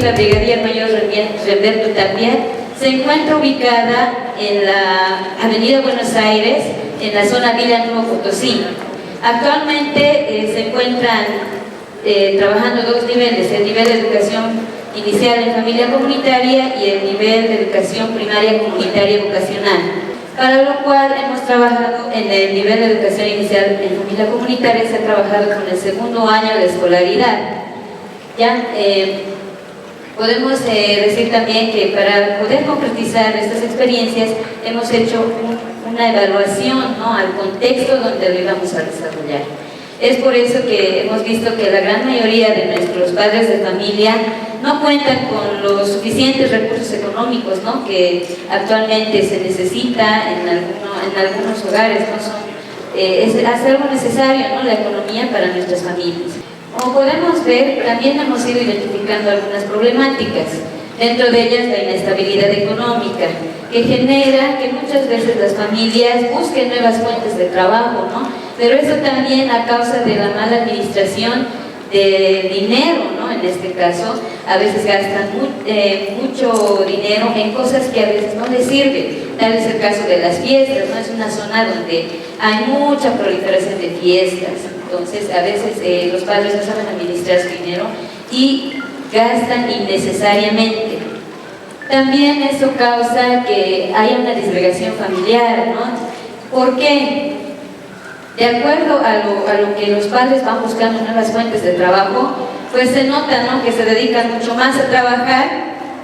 educativa Brigadier Mayor Remberto Tapia se encuentra ubicada en la Avenida Buenos Aires, en la zona Villa Nuevo Potosí. Actualmente se encuentran trabajando dos niveles: el nivel de educación inicial en familia comunitaria y el nivel de educación primaria comunitaria vocacional, para lo cual hemos trabajado en el nivel de educación inicial en familia comunitaria. Se ha trabajado con el segundo año de escolaridad. Ya podemos decir también que para poder concretizar estas experiencias hemos hecho una evaluación, ¿no?, al contexto donde lo íbamos a desarrollar. Es por eso que hemos visto que la gran mayoría de nuestros padres de familia no cuentan con los suficientes recursos económicos, ¿no?, que actualmente se necesita en algunos hogares, ¿no? Es algo necesario, ¿no?, la economía para nuestras familias. Como podemos ver, también hemos ido identificando algunas problemáticas, dentro de ellas la inestabilidad económica, que genera que muchas veces las familias busquen nuevas fuentes de trabajo, ¿no? Pero eso también a causa de la mala administración de dinero, ¿no? En este caso, a veces gastan mucho dinero en cosas que a veces no les sirven. Tal es el caso de las fiestas, ¿no? Es una zona donde hay mucha proliferación de fiestas, entonces a veces los padres no saben administrar su dinero y gastan innecesariamente. También eso causa que haya una disgregación familiar, ¿no? ¿Por qué? De acuerdo a lo que los padres van buscando nuevas fuentes de trabajo, pues se nota, ¿no?, que se dedican mucho más a trabajar,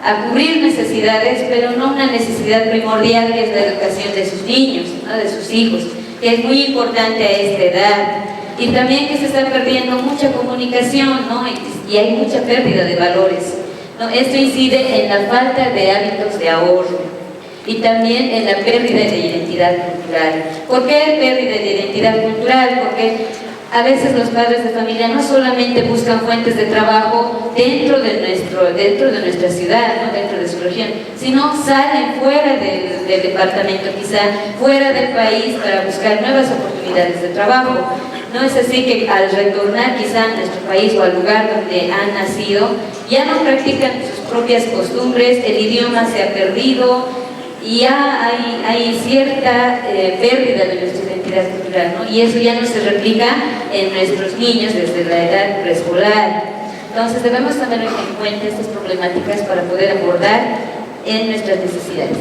a cubrir necesidades, pero no una necesidad primordial, que es la educación de sus niños, ¿no?, de sus hijos, que es muy importante a esta edad. Y también que se está perdiendo mucha comunicación, ¿no?, y hay mucha pérdida de valores, ¿no? Esto incide en la falta de hábitos de ahorro y también en la pérdida de identidad cultural. ¿Por qué pérdida de identidad cultural? Porque a veces los padres de familia no solamente buscan fuentes de trabajo dentro de nuestra ciudad, ¿no?, dentro de su región, sino salen fuera del departamento, quizá fuera del país, para buscar nuevas oportunidades de trabajo. No es así que al retornar quizá a nuestro país o al lugar donde han nacido, ya no practican sus propias costumbres, el idioma se ha perdido y ya hay cierta pérdida de nuestra identidad cultural, ¿no? Y eso ya no se replica en nuestros niños desde la edad preescolar. Entonces debemos tener en cuenta estas problemáticas para poder abordar en nuestras necesidades.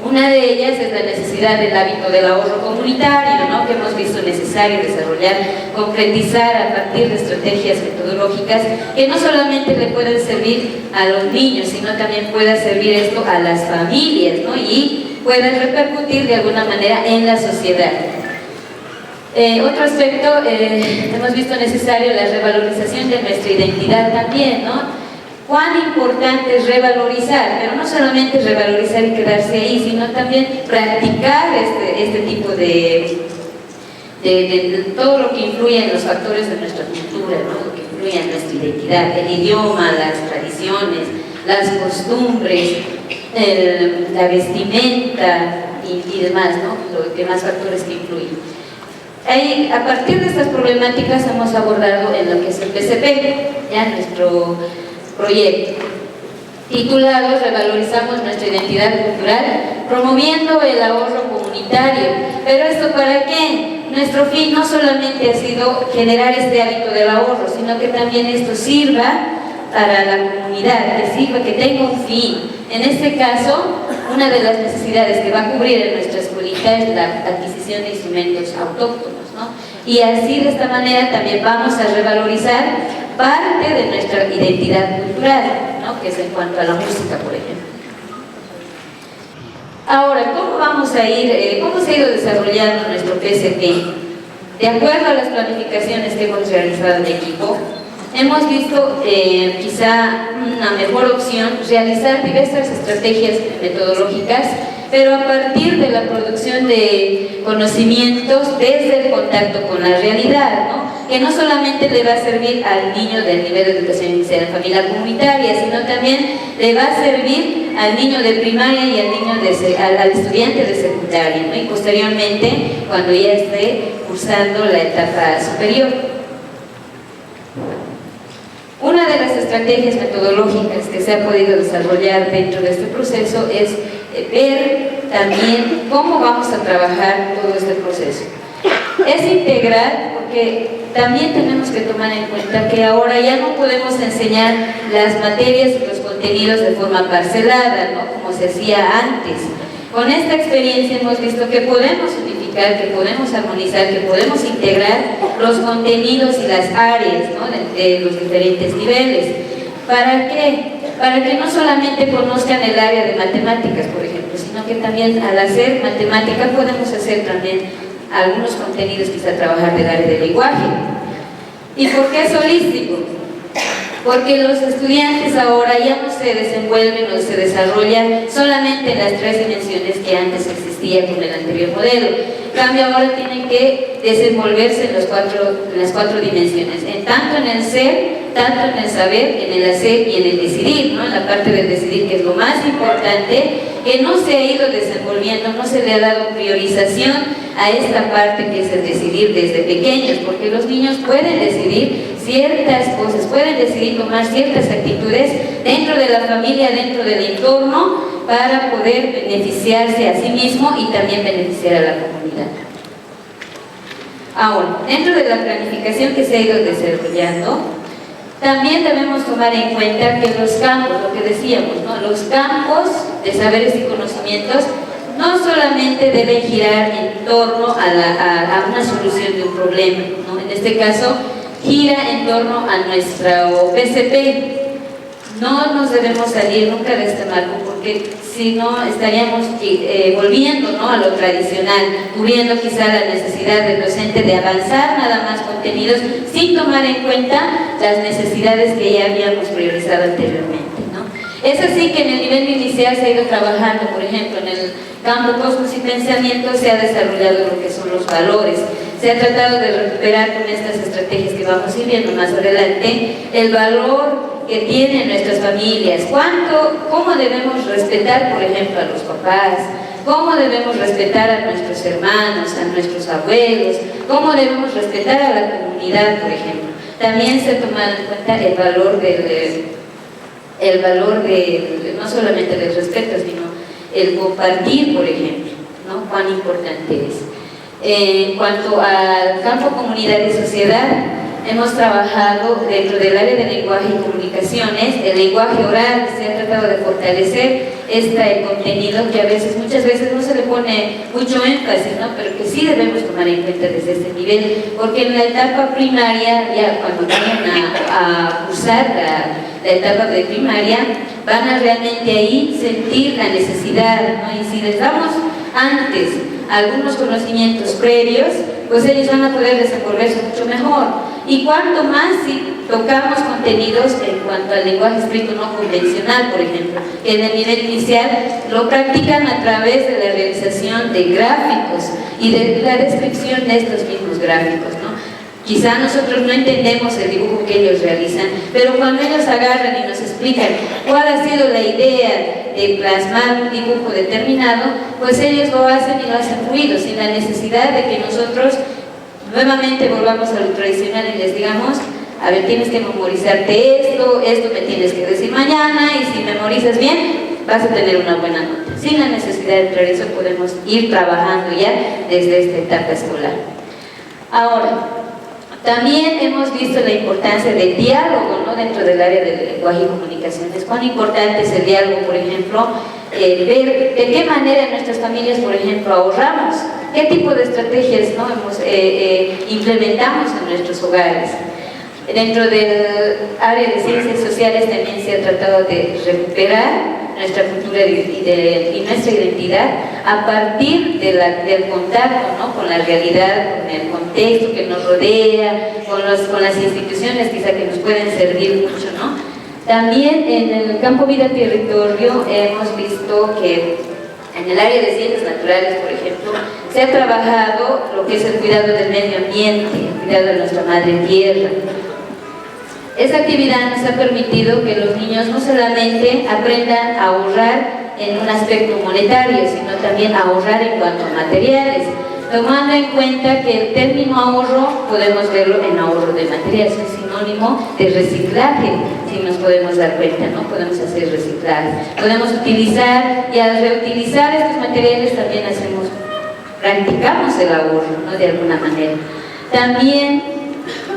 Una de ellas es la necesidad del hábito del ahorro comunitario, ¿no?, que hemos visto necesario desarrollar, concretizar a partir de estrategias metodológicas que no solamente le pueden servir a los niños, sino también pueda servir esto a las familias, ¿no?, y pueda repercutir de alguna manera en la sociedad. Otro aspecto, hemos visto necesario la revalorización de nuestra identidad también, ¿no? Cuán importante es revalorizar, pero no solamente revalorizar y quedarse ahí, sino también practicar este tipo de todo lo que influye en los factores de nuestra cultura, ¿no?, lo que influye en nuestra identidad, el idioma, las tradiciones, las costumbres, la vestimenta y demás, ¿no?, los demás factores que influyen. Ahí, a partir de estas problemáticas hemos abordado en lo que es el PCP, ya nuestro proyecto, titulado Revalorizamos nuestra identidad cultural, promoviendo el ahorro comunitario. ¿Pero esto para qué? Nuestro fin no solamente ha sido generar este hábito del ahorro, sino que también esto sirva para la comunidad, que sirva, que tenga un fin. En este caso, una de las necesidades que va a cubrir en nuestra escuelita es la adquisición de instrumentos autóctonos, ¿no? Y así, de esta manera, también vamos a revalorizar parte de nuestra identidad cultural, ¿no?, que es en cuanto a la música, por ejemplo. Ahora, ¿cómo se ha ido desarrollando nuestro PCP? De acuerdo a las planificaciones que hemos realizado en equipo, hemos visto quizá una mejor opción realizar diversas estrategias metodológicas, pero a partir de la producción de conocimientos desde el contacto con la realidad, ¿no?, que no solamente le va a servir al niño del nivel de educación inicial en familia comunitaria, sino también le va a servir al niño de primaria y al estudiante de secundaria, ¿no?, y posteriormente cuando ya esté cursando la etapa superior. Una de las estrategias metodológicas que se ha podido desarrollar dentro de este proceso es ver también cómo vamos a trabajar todo este proceso. Es integral porque también tenemos que tomar en cuenta que ahora ya no podemos enseñar las materias y los contenidos de forma parcelada, ¿no?, como se hacía antes. Con esta experiencia hemos visto que podemos unificar, que podemos armonizar, que podemos integrar los contenidos y las áreas, ¿no?, de los diferentes niveles. ¿Para qué? Para que no solamente conozcan el área de matemáticas, por ejemplo, sino que también al hacer matemática podemos hacer también algunos contenidos, quizá trabajar del área del lenguaje. ¿Y por qué es holístico? Porque los estudiantes ahora ya no se desenvuelven o se desarrollan solamente en las 3 dimensiones que antes existía con el anterior modelo. En cambio, ahora tienen que desenvolverse en las cuatro dimensiones, tanto en el ser, tanto en el saber, en el hacer y en el decidir, ¿no? En la parte del decidir, que es lo más importante, que no se ha ido desenvolviendo, no se le ha dado priorización a esta parte que es el decidir desde pequeños, porque los niños pueden decidir ciertas cosas, pueden decidir tomar ciertas actitudes dentro de la familia, dentro del entorno, para poder beneficiarse a sí mismo y también beneficiar a la comunidad. Ahora, dentro de la planificación que se ha ido desarrollando, también debemos tomar en cuenta que los campos, lo que decíamos, ¿no?, los campos de saberes y conocimientos no solamente deben girar en torno a una solución de un problema, ¿no? En este caso, gira en torno a nuestro PCP. No nos debemos salir nunca de este marco, porque si no estaríamos volviendo, ¿no?, a lo tradicional, cubriendo quizá la necesidad del docente de avanzar nada más contenidos sin tomar en cuenta las necesidades que ya habíamos priorizado anteriormente, ¿no? Es así que en el nivel inicial se ha ido trabajando, por ejemplo, en el campo cosmos y pensamiento se ha desarrollado lo que son los valores. Se ha tratado de recuperar con estas estrategias que vamos a ir viendo más adelante el valor que tienen nuestras familias, cómo debemos respetar, por ejemplo, a los papás, cómo debemos respetar a nuestros hermanos, a nuestros abuelos, cómo debemos respetar a la comunidad, por ejemplo. También se ha tomado en cuenta el valor de no solamente del respeto, sino el compartir, por ejemplo, ¿no?, cuán importante es. En cuanto al campo comunidad y sociedad, hemos trabajado dentro del área de lenguaje y comunicaciones, el lenguaje oral. Se ha tratado de fortalecer el contenido que muchas veces no se le pone mucho énfasis, ¿no?, pero que sí debemos tomar en cuenta desde este nivel, porque en la etapa primaria, ya cuando vayan a cursar la etapa de primaria, van a realmente ahí sentir la necesidad, ¿no? Y si les damos antes algunos conocimientos previos, pues ellos van a poder desenvolverse mucho mejor. Y cuanto más si tocamos contenidos en cuanto al lenguaje escrito no convencional, por ejemplo, que en el nivel inicial lo practican a través de la realización de gráficos y de la descripción de estos mismos gráficos, ¿no? Quizá nosotros no entendemos el dibujo que ellos realizan, pero cuando ellos agarran y nos explican cuál ha sido la idea de plasmar un dibujo determinado, pues ellos lo hacen y lo hacen fluido, sin la necesidad de que nosotros nuevamente volvamos a lo tradicional y les digamos: a ver, tienes que memorizarte esto me tienes que decir mañana, y si memorizas bien, vas a tener una buena nota. Sin la necesidad de traer eso, podemos ir trabajando ya desde esta etapa escolar. Ahora, también hemos visto la importancia del diálogo, ¿no?, dentro del área del lenguaje y comunicaciones. Cuán importante es el diálogo, por ejemplo, ver de qué manera nuestras familias, por ejemplo, ahorramos, qué tipo de estrategias, ¿no?, implementamos en nuestros hogares. Dentro del área de ciencias sociales también se ha tratado de recuperar nuestra cultura y nuestra identidad a partir del contacto, ¿no?, con la realidad, con el contexto que nos rodea, con las instituciones quizá que nos pueden servir mucho, ¿no? También en el campo vida-territorio hemos visto que en el área de ciencias naturales, por ejemplo, se ha trabajado lo que es el cuidado del medio ambiente, el cuidado de nuestra madre tierra. Esta actividad nos ha permitido que los niños no solamente aprendan a ahorrar en un aspecto monetario, sino también a ahorrar en cuanto a materiales. tomando en cuenta que el término ahorro podemos verlo en ahorro de materiales, es un sinónimo de reciclaje, si nos podemos dar cuenta, ¿no? Podemos hacer reciclaje, podemos utilizar, y al reutilizar estos materiales también practicamos el ahorro, ¿no? De alguna manera. También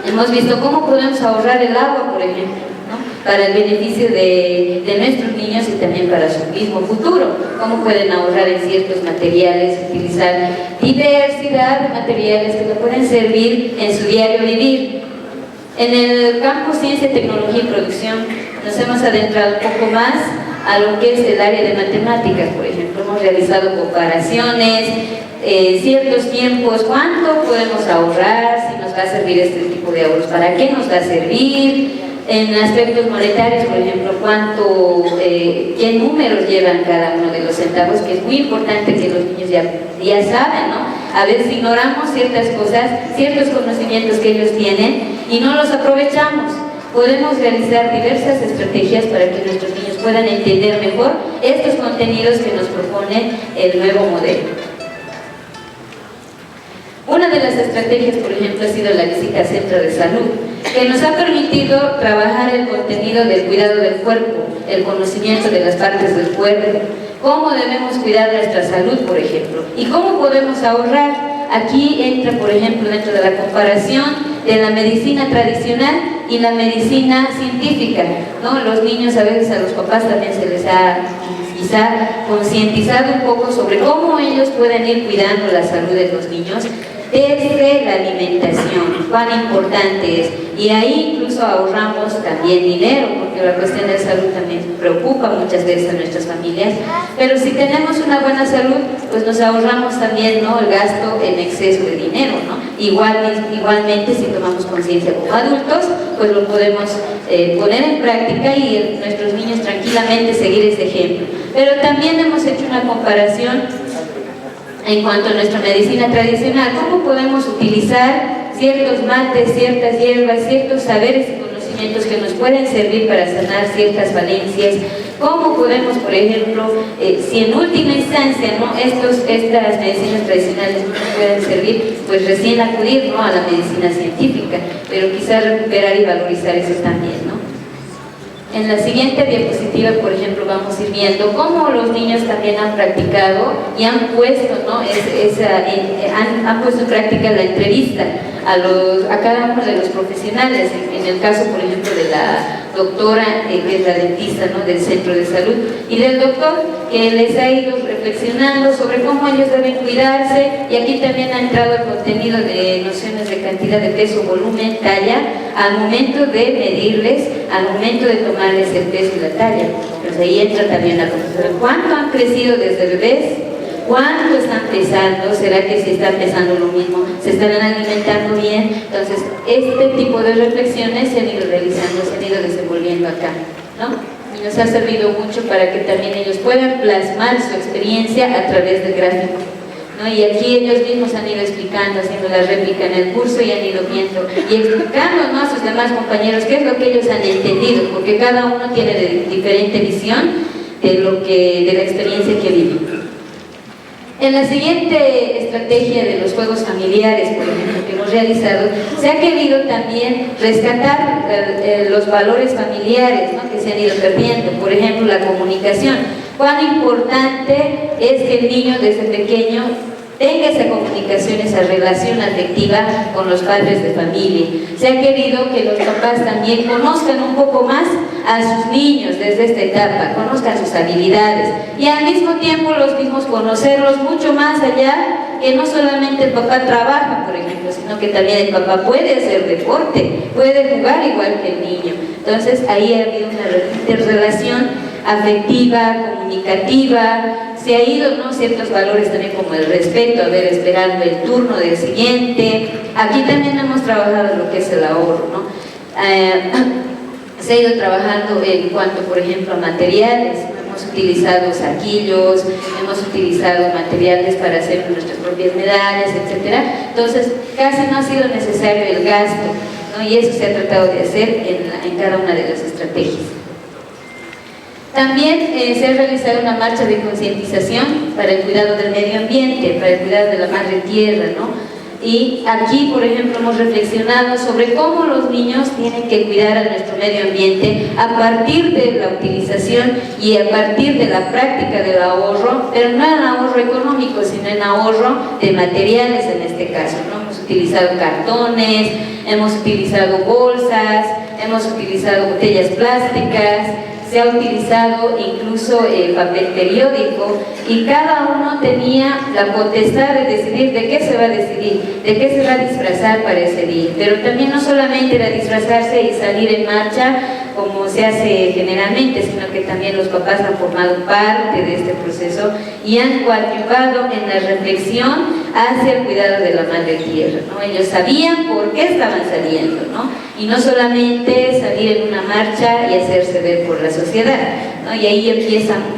hemos visto cómo podemos ahorrar el agua, por ejemplo, ¿no? Para el beneficio de nuestros niños y también para su mismo futuro. Cómo pueden ahorrar en ciertos materiales, utilizar diversidad de materiales que le pueden servir en su diario vivir. En el campo Ciencia, Tecnología y Producción nos hemos adentrado un poco más a lo que es el área de matemáticas, por ejemplo. Hemos realizado comparaciones, ciertos tiempos, cuánto podemos ahorrar, si nos va a servir este tipo de ahorros, para qué nos va a servir, en aspectos monetarios, por ejemplo, qué números llevan cada uno de los centavos, que es muy importante que los niños ya saben, ¿no? A veces ignoramos ciertas cosas, ciertos conocimientos que ellos tienen y no los aprovechamos. Podemos realizar diversas estrategias para que nuestros niños puedan entender mejor estos contenidos que nos propone el nuevo modelo. Una de las estrategias, por ejemplo, ha sido la visita al centro de salud, que nos ha permitido trabajar el contenido del cuidado del cuerpo, el conocimiento de las partes del cuerpo, cómo debemos cuidar nuestra salud, por ejemplo, y cómo podemos ahorrar. Aquí entra, por ejemplo, dentro de la comparación de la medicina tradicional y la medicina científica, ¿no? Los niños, a veces a los papás también se les ha quizá concientizado un poco sobre cómo ellos pueden ir cuidando la salud de los niños desde la alimentación, cuán importante es, y ahí incluso ahorramos también dinero, porque la cuestión de salud también preocupa muchas veces a nuestras familias, pero si tenemos una buena salud, pues nos ahorramos también, ¿no?, el gasto en exceso de dinero, ¿no? Igualmente, si tomamos conciencia como adultos, pues lo podemos poner en práctica y nuestros niños tranquilamente seguir ese ejemplo. Pero también hemos hecho una comparación en cuanto a nuestra medicina tradicional, cómo podemos utilizar ciertos mates, ciertas hierbas, ciertos saberes y conocimientos que nos pueden servir para sanar ciertas falencias, cómo podemos, por ejemplo, si en última instancia, ¿no?, estas medicinas tradicionales no nos pueden servir, pues recién acudir, ¿no?, a la medicina científica, pero quizás recuperar y valorizar eso también, ¿no? En la siguiente diapositiva, por ejemplo, vamos a ir viendo cómo los niños también han practicado y han puesto, ¿no?, han puesto en práctica la entrevista a cada uno de los profesionales. En el caso, por ejemplo, de la doctora, que es la dentista, ¿no?, del centro de salud, y del doctor, que les ha ido reflexionando sobre cómo ellos deben cuidarse, y aquí también ha entrado el contenido de nociones de cantidad de peso, volumen, talla, al momento de medirles, al momento de tomarles el peso y la talla. Pues ahí entra también la profesora. ¿Cuánto han crecido desde bebés? ¿Cuánto están pesando? ¿Será que si están pesando lo mismo? ¿Se estarán alimentando bien? Entonces, este tipo de reflexiones se han ido realizando, se han ido desenvolviendo acá, ¿no? Y nos ha servido mucho para que también ellos puedan plasmar su experiencia a través del gráfico, ¿no? Y aquí ellos mismos han ido explicando, haciendo la réplica en el curso, y han ido viendo y explicando, ¿no?, a sus demás compañeros qué es lo que ellos han entendido, porque cada uno tiene diferente visión de la experiencia que vive. En la siguiente estrategia de los juegos familiares, por ejemplo, que hemos realizado, se ha querido también rescatar los valores familiares, ¿no?, que se han ido perdiendo. Por ejemplo, la comunicación. Cuán importante es que el niño desde pequeño tenga esa comunicación, esa relación afectiva con los padres de familia. Se ha querido que los papás también conozcan un poco más a sus niños desde esta etapa, conozcan sus habilidades, y al mismo tiempo los mismos conocerlos mucho más allá, que no solamente el papá trabaja, por ejemplo, sino que también el papá puede hacer deporte, puede jugar igual que el niño. Entonces ahí ha habido una interrelación afectiva, comunicativa. Se ha ido, ¿no?, ciertos valores también como el respeto, haber esperando el turno del siguiente. Aquí también hemos trabajado lo que es el ahorro, ¿no? Se ha ido trabajando en cuanto, por ejemplo, a materiales. Hemos utilizado saquillos, hemos utilizado materiales para hacer nuestras propias medallas, etc. Entonces, casi no ha sido necesario el gasto, ¿no? Y eso se ha tratado de hacer en cada una de las estrategias. También se ha realizado una marcha de concientización para el cuidado del medio ambiente, para el cuidado de la madre tierra, ¿no? Y aquí, por ejemplo, hemos reflexionado sobre cómo los niños tienen que cuidar a nuestro medio ambiente a partir de la utilización y a partir de la práctica del ahorro, pero no en ahorro económico, sino en ahorro de materiales en este caso, ¿no? Hemos utilizado cartones, hemos utilizado bolsas, hemos utilizado botellas plásticas, se ha utilizado incluso papel periódico, y cada uno tenía la potestad de decidir de qué se va a decidir, de qué se va a disfrazar para ese día. Pero también no solamente era disfrazarse y salir en marcha como se hace generalmente, sino que también los papás han formado parte de este proceso y han coadyuvado en la reflexión hacia el cuidado de la madre tierra, ¿no? Ellos sabían por qué estaban saliendo, ¿no? Y no solamente salir en una marcha y hacerse ver por la sociedad, ¿no? Y ahí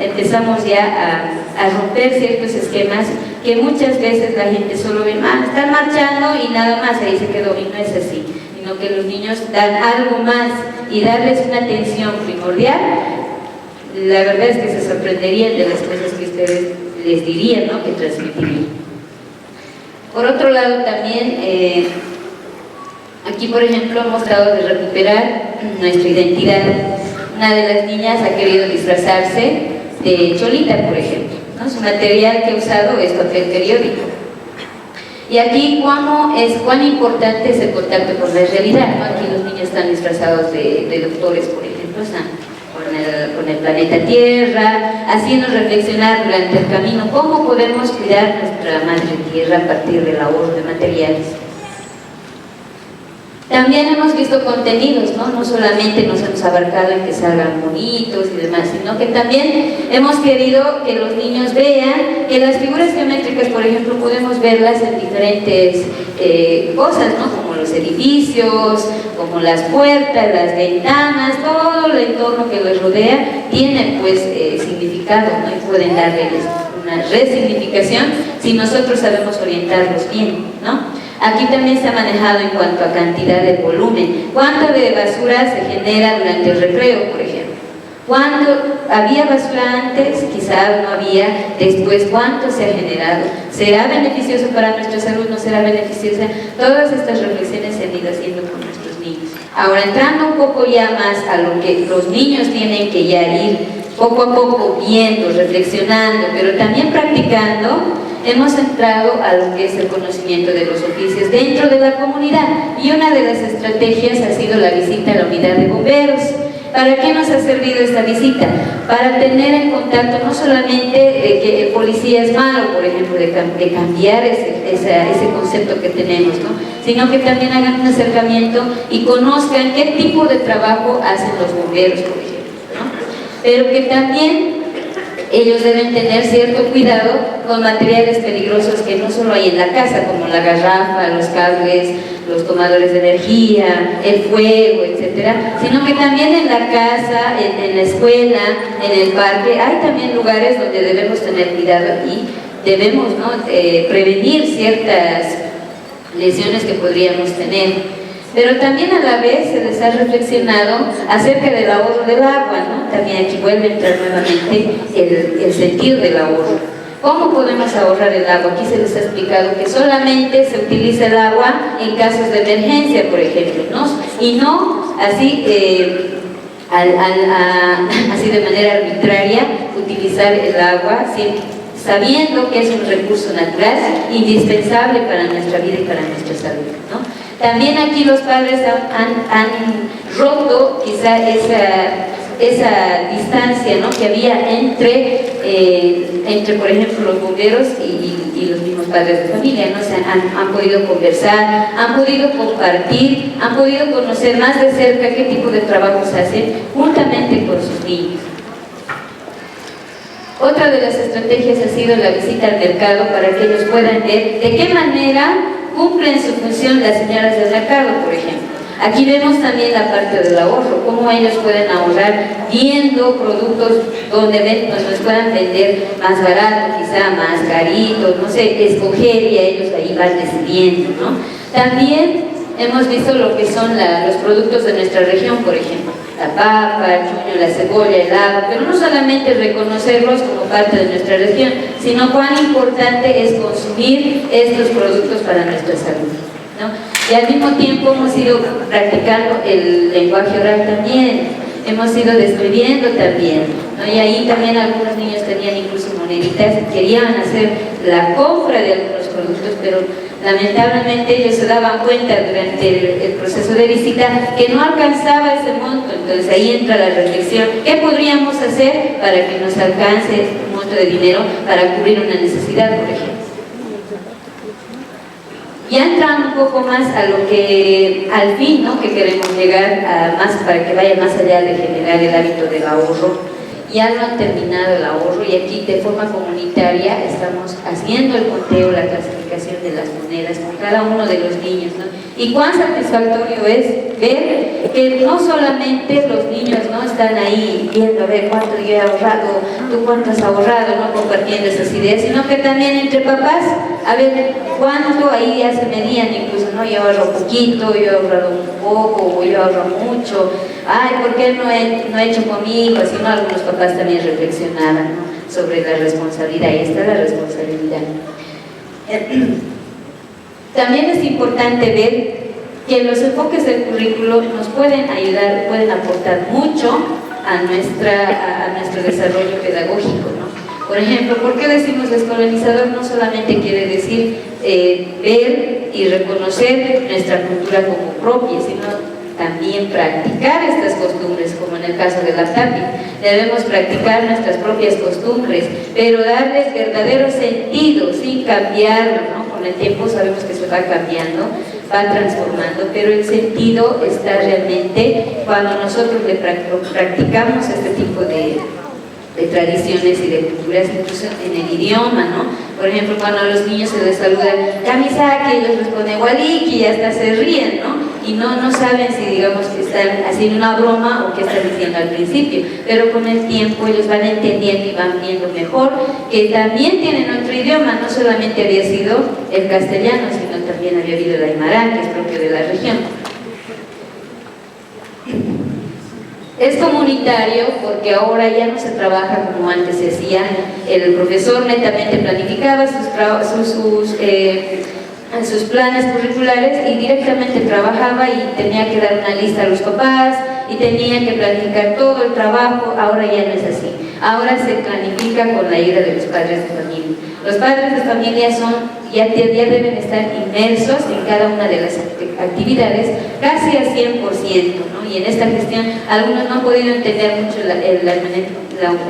empezamos ya a romper ciertos esquemas que muchas veces la gente solo ve, están marchando y nada más, ahí se quedó, y no es así, sino que los niños dan algo más y darles una atención primordial. La verdad es que se sorprenderían de las cosas que ustedes les dirían, ¿no? Que transmitirían. Por otro lado también, aquí por ejemplo hemos tratado de recuperar nuestra identidad. Una de las niñas ha querido disfrazarse de cholita, por ejemplo, ¿no? Su material que ha usado es papel periódico. Y aquí cuán importante es el contacto con la realidad, ¿no? Aquí los niños están disfrazados de doctores, por ejemplo, están con el planeta Tierra, haciendo reflexionar durante el camino cómo podemos cuidar nuestra madre tierra a partir del ahorro de materiales. También hemos visto contenidos, ¿no? No solamente nos hemos abarcado en que salgan bonitos y demás, sino que también hemos querido que los niños vean que las figuras geométricas, por ejemplo, podemos verlas en diferentes cosas, ¿no? Como los edificios, como las puertas, las ventanas, todo el entorno que les rodea tiene pues significado, ¿no? Y pueden darles una resignificación si nosotros sabemos orientarlos bien, ¿no? Aquí también se ha manejado en cuanto a cantidad de volumen. ¿Cuánto de basura se genera durante el recreo, por ejemplo? ¿Cuánto había basura antes? Quizás no había. Después, ¿cuánto se ha generado? ¿Será beneficioso para nuestra salud? ¿No será beneficiosa? Todas estas reflexiones se han ido haciendo con nuestros niños. Ahora, entrando un poco ya más a lo que los niños tienen que ya ir poco a poco viendo, reflexionando, pero también practicando, hemos entrado a lo que es el conocimiento de los oficios dentro de la comunidad, y una de las estrategias ha sido la visita a la unidad de bomberos. ¿Para qué nos ha servido esta visita? Para tener en contacto no solamente de que el policía es malo, por ejemplo, de cambiar ese concepto que tenemos, ¿no? Sino que también hagan un acercamiento y conozcan qué tipo de trabajo hacen los bomberos, por ejemplo, ¿no? Pero que también ellos deben tener cierto cuidado con materiales peligrosos que no solo hay en la casa, como la garrafa, los cables, los tomadores de energía, el fuego, etcétera, sino que también en la casa, en la escuela, en el parque, hay también lugares donde debemos tener cuidado y debemos, ¿no? Prevenir ciertas lesiones que podríamos tener. Pero también a la vez se les ha reflexionado acerca del ahorro del agua, ¿no? También aquí vuelve a entrar nuevamente el sentido del ahorro. ¿Cómo podemos ahorrar el agua? Aquí se les ha explicado que solamente se utiliza el agua en casos de emergencia, por ejemplo, ¿no? Y no así, así de manera arbitraria utilizar el agua sabiendo que es un recurso natural indispensable para nuestra vida y para nuestra salud, ¿no? También aquí los padres han roto quizá esa distancia, ¿no? Que había entre, por ejemplo, los bomberos y los mismos padres de familia, ¿no? O sea, han podido conversar, han podido compartir, han podido conocer más de cerca qué tipo de trabajos hacen juntamente con sus niños. Otra de las estrategias ha sido la visita al mercado para que ellos puedan ver de qué manera cumplen su función las señoras del mercado, por ejemplo. Aquí vemos también la parte del ahorro, cómo ellos pueden ahorrar viendo productos donde nos puedan vender más barato, quizá más caritos, no sé, escoger y ellos ahí van decidiendo, ¿no? También hemos visto lo que son los productos de nuestra región, por ejemplo. la papa, el chuño, la cebolla, el agua, pero no solamente reconocerlos como parte de nuestra región, sino cuán importante es consumir estos productos para nuestra salud, ¿no? Y al mismo tiempo hemos ido practicando el lenguaje oral también, hemos ido describiendo también, ¿no? Y ahí también algunos niños tenían incluso moneditas, querían hacer la compra de algunos productos, pero lamentablemente ellos se daban cuenta durante el proceso de visita que no alcanzaba ese monto. Entonces ahí entra la reflexión: ¿qué podríamos hacer para que nos alcance un monto de dinero para cubrir una necesidad, por ejemplo? Ya entrando un poco más a lo que al fin, ¿no?, que queremos llegar a más, para que vaya más allá de generar el hábito del ahorro. Ya no han terminado el ahorro y aquí de forma comunitaria estamos haciendo el conteo, la clasificación de las monedas con cada uno de los niños, ¿no? Y cuán satisfactorio es ver que no solamente los niños, ¿no?, están ahí viendo a ver cuánto yo he ahorrado, tú cuánto has ahorrado, no compartiendo esas ideas, sino que también entre papás, a ver cuánto ahí ya se medían incluso, ¿no? Yo ahorro poquito, yo he ahorrado un poco, o yo ahorro mucho. Ay, ¿por qué no he hecho conmigo? Así, ¿no? Algunos papás también reflexionaban, ¿no?, sobre la responsabilidad. Ahí está la responsabilidad. También es importante ver que los enfoques del currículo nos pueden ayudar, pueden aportar mucho a nuestro desarrollo pedagógico, ¿no? Por ejemplo, ¿por qué decimos descolonizador? No solamente quiere decir ver y reconocer nuestra cultura como propia, sino también practicar estas costumbres, como en el caso de la TAPI. Debemos practicar nuestras propias costumbres, pero darles verdadero sentido, sin cambiarlo, ¿no? Con el tiempo sabemos que se va cambiando, va transformando, pero el sentido está realmente cuando nosotros practicamos este tipo de tradiciones y de culturas, incluso en el idioma, ¿no? Por ejemplo, cuando a los niños se les saluda Kamisaki, ellos responden Waliki y hasta se ríen, ¿no? Y no saben si, digamos, que están haciendo una broma o qué están diciendo al principio, pero con el tiempo ellos van entendiendo y van viendo mejor que también tienen otro idioma. No solamente había sido el castellano, sino también había habido el aymara, que es propio de la región. Es comunitario porque ahora ya no se trabaja como antes se hacía. El profesor netamente planificaba sus planes curriculares y directamente trabajaba y tenía que dar una lista a los papás y tenía que planificar todo el trabajo. Ahora ya no es así. Ahora se planifica con la ayuda de los padres de familia. Los padres de familia ya deben estar inmersos en cada una de las actividades casi al 100%, ¿no? Y en esta gestión algunos no han podido entender mucho la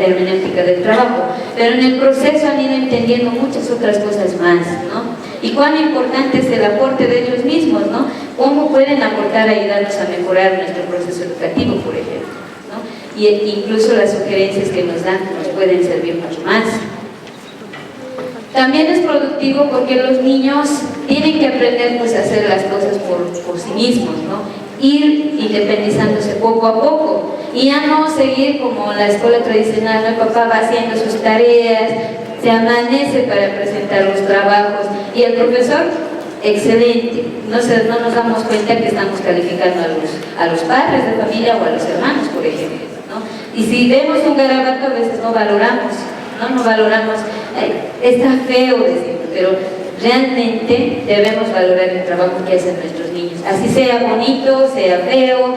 hermenéutica del trabajo, pero en el proceso han ido entendiendo muchas otras cosas más, ¿no? Y cuán importante es el aporte de ellos mismos, ¿no? Cómo pueden aportar, ayudarnos a mejorar nuestro proceso educativo, por ejemplo, ¿no? Y incluso las sugerencias que nos dan nos pueden servir mucho más. También es productivo porque los niños tienen que aprender, pues, a hacer las cosas por sí mismos, ¿no? Ir independizándose poco a poco y ya no seguir como la escuela tradicional, ¿no? El papá va haciendo sus tareas, se amanece para presentar los trabajos y el profesor, excelente, no nos damos cuenta que estamos calificando a los padres de familia o a los hermanos, por ejemplo, ¿no? Y si vemos un garabato a veces no valoramos, está feo decirlo, pero realmente debemos valorar el trabajo que hacen nuestros niños, así sea bonito, sea feo,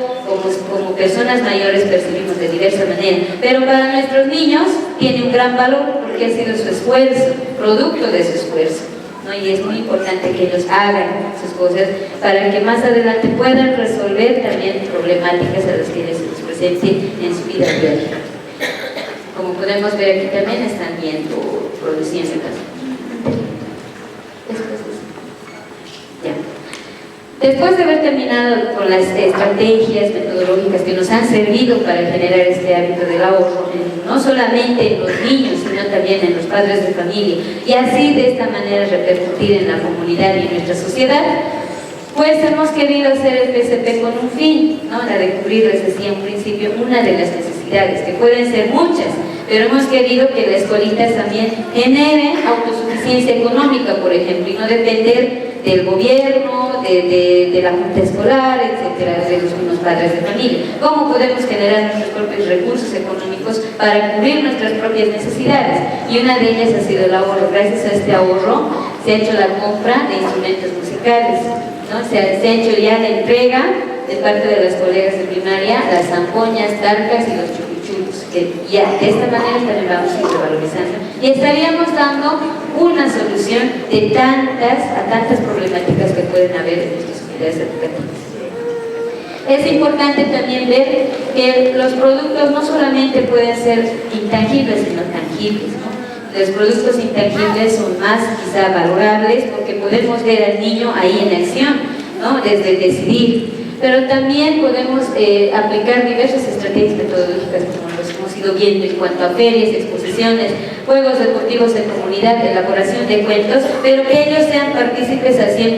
como personas mayores percibimos de diversa manera, pero para nuestros niños tiene un gran valor porque ha sido su esfuerzo, producto de su esfuerzo, ¿no? Y es muy importante que ellos hagan sus cosas para que más adelante puedan resolver también problemáticas a las que les presenten en su vida diaria. Como podemos ver aquí también están viendo produciendo Después de haber terminado con las estrategias metodológicas que nos han servido para generar este hábito del ahorro, no solamente en los niños, sino también en los padres de familia, y así de esta manera repercutir en la comunidad y en nuestra sociedad, pues hemos querido hacer el PCP con un fin, ¿no? La de cubrir, les decía en principio, una de las necesidades, que pueden ser muchas, pero hemos querido que las escuelitas también generen autosuficiencia económica, por ejemplo, y no depender del gobierno, de la junta escolar, etcétera, de los mismos padres de familia. ¿Cómo podemos generar nuestros propios recursos económicos para cubrir nuestras propias necesidades? Y una de ellas ha sido el ahorro. Gracias a este ahorro se ha hecho la compra de instrumentos musicales, ¿no? Se ha hecho ya la entrega de parte de las colegas de primaria, las zampoñas, tarcas y los chupichulos, que ya de esta manera también vamos a ir revalorizando y estaríamos dando una solución de tantas problemáticas que pueden haber en nuestras unidades educativas. Es importante también ver que los productos no solamente pueden ser intangibles, sino tangibles, ¿no? Los productos intangibles son más quizá valorables porque podemos ver al niño ahí en acción, ¿no? Desde decidir. Pero también podemos aplicar diversas estrategias metodológicas como los hemos ido viendo en cuanto a ferias, exposiciones, juegos deportivos en comunidad, elaboración de cuentos, pero que ellos sean partícipes al 100%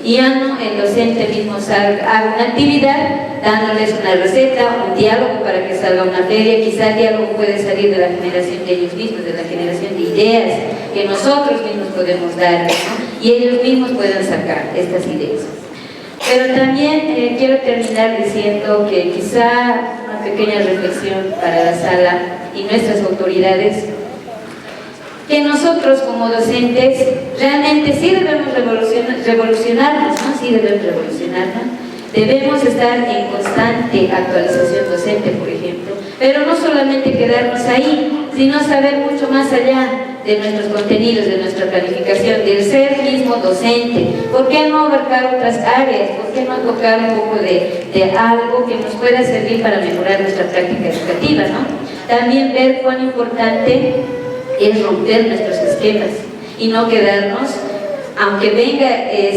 y ya no el docente mismo haga una actividad dándoles una receta, un diálogo para que salga una feria. Quizá el diálogo puede salir de la generación de ellos mismos, de la generación de ideas que nosotros mismos podemos dar, ¿no? Y ellos mismos puedan sacar estas ideas. Pero también quiero terminar diciendo que quizá una pequeña reflexión para la sala y nuestras autoridades, que nosotros como docentes realmente sí debemos revolucionarnos, ¿no? Sí debemos revolucionarnos, debemos estar en constante actualización docente, por ejemplo, pero no solamente quedarnos ahí, sino saber mucho más allá de nuestros contenidos, de nuestra planificación, del ser mismo docente. ¿Por qué no abarcar otras áreas? ¿Por qué no tocar un poco de algo que nos pueda servir para mejorar nuestra práctica educativa, ¿no? También ver cuán importante es romper nuestros esquemas y no quedarnos, aunque venga,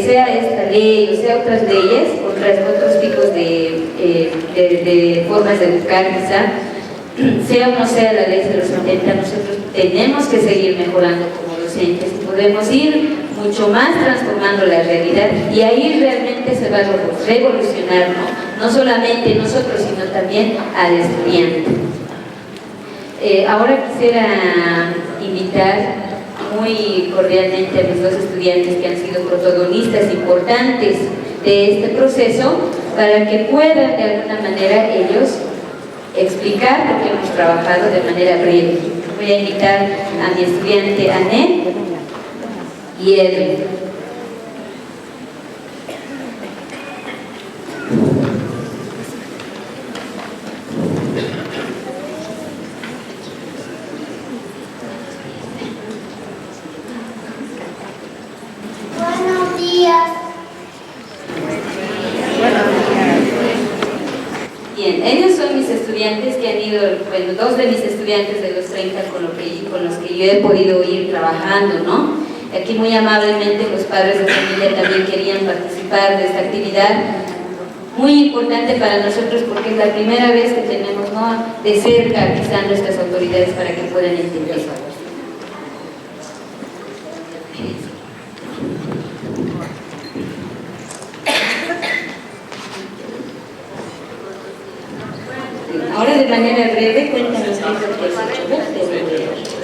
sea esta ley o sea otras leyes, otros tipos de formas de educar quizá, sea o no sea la ley de los 70, nosotros tenemos que seguir mejorando como docentes y podemos ir mucho más transformando la realidad y ahí realmente se va a revolucionar, ¿no? No solamente nosotros, sino también al estudiante. Ahora quisiera invitar muy cordialmente a mis dos estudiantes que han sido protagonistas importantes de este proceso para que puedan de alguna manera ellos explicar lo que hemos trabajado de manera breve. Voy a invitar a mi estudiante Anet y Edwin. Buenos días. Bien, ellos son mis estudiantes que han ido, bueno, dos de mis estudiantes de los 30 con los que yo he podido ir trabajando, ¿no? Aquí muy amablemente los padres de familia también querían participar de esta actividad, muy importante para nosotros porque es la primera vez que tenemos, ¿no?, de cerca quizá nuestras autoridades para que puedan entender. Ahora de manera breve cuéntanos qué es lo que has hecho.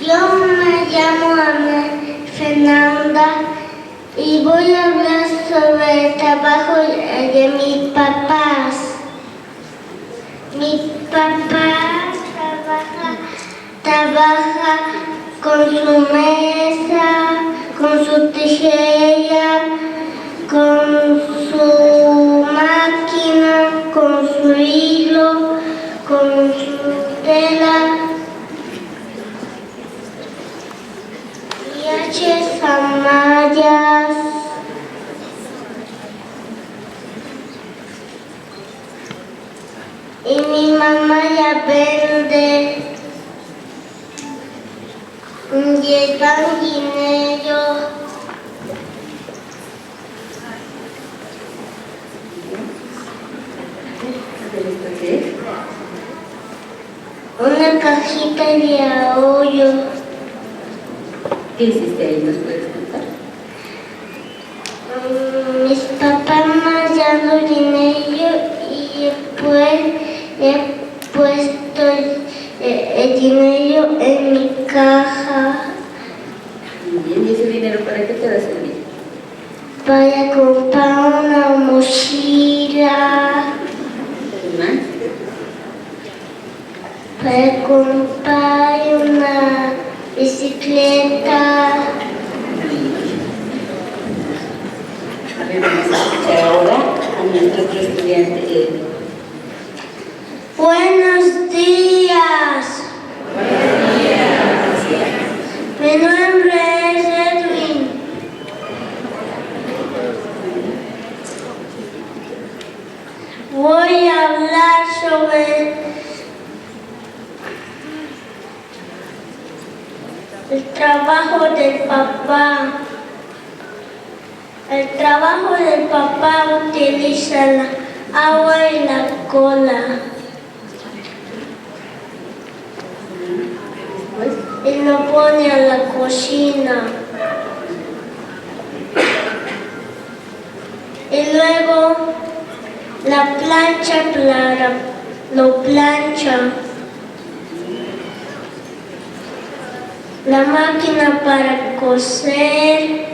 Yo me llamo Ana Fernanda y voy a hablar sobre el trabajo de mis papás. Mi papá trabaja con su mesa, con su tijera, con su máquina, con su hilo, con su tela y hace zamallas. Y mi mamá ya vende y el pan dinero. Una cajita de ahorro. ¿Qué hiciste ahí? ¿Nos puedes contar? Mis papás me han dado dinero y después he puesto el dinero en mi caja Muy bien, ¿y ese dinero para qué te va a servir? para comprar una mochila, ¿Qué más? para comprar una bicicleta. A ver, vamos a escuchar ahora a nuestro otro estudiante. Buenos días. Mi nombre es Edwin. Voy a hablar sobre el trabajo del papá. El trabajo del papá utiliza la agua y la cola. Y lo pone a la cocina. Y luego la plancha lo plancha. La máquina para coser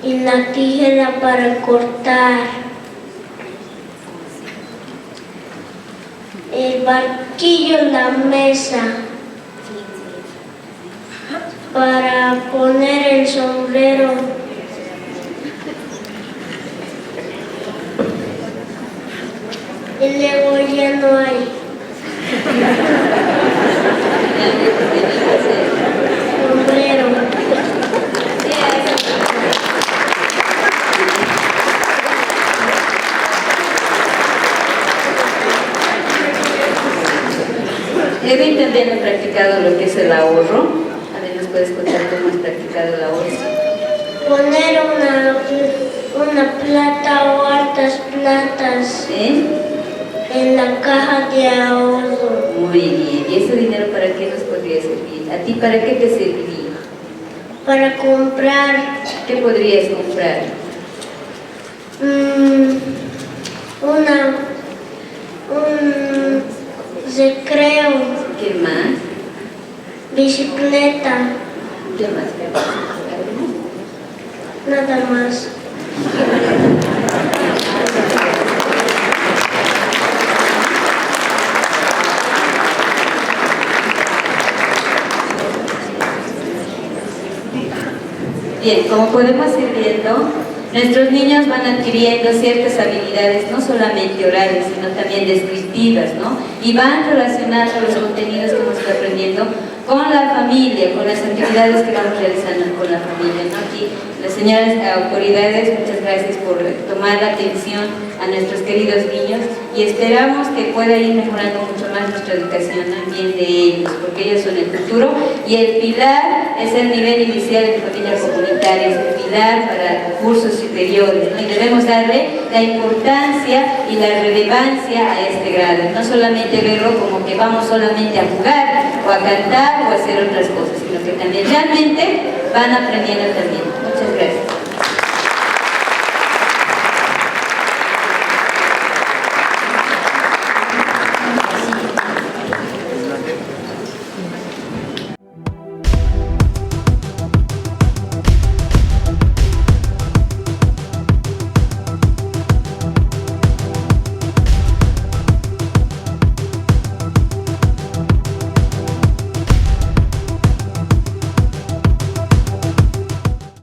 y la tijera para cortar. El barquillo en la mesa para poner el sombrero. Y luego ya no hay sombrero. Edwin también ha practicado lo que es el ahorro. A ver, ¿nos puedes contar cómo has practicado el ahorro? Poner una plata o hartas platas en la caja de ahorro. Muy bien. ¿Y ese dinero para qué nos podría servir? ¿A ti para qué te serviría? Para comprar ¿Qué podrías comprar? un recreo, ¿Qué más? bicicleta, ¿Qué más? nada más. Bien, como podemos ir viendo, nuestros niños van adquiriendo ciertas habilidades, no solamente orales, sino también descriptivas, ¿no? Y van relacionando los contenidos que hemos ido aprendiendo con la familia, con las actividades que vamos realizando con la familia, ¿no? Aquí, las señoras autoridades, muchas gracias por tomar la atención a nuestros queridos niños y esperamos que pueda ir mejorando mucho más nuestra educación, ¿no? En bien de ellos, porque ellos son el futuro y el pilar es el nivel inicial de familia comunitaria, es el pilar para cursos superiores, ¿no? Y debemos darle la importancia y la relevancia a este grado, no solamente verlo como que vamos solamente a jugar o a cantar o a hacer otras cosas, sino que también realmente van aprendiendo también.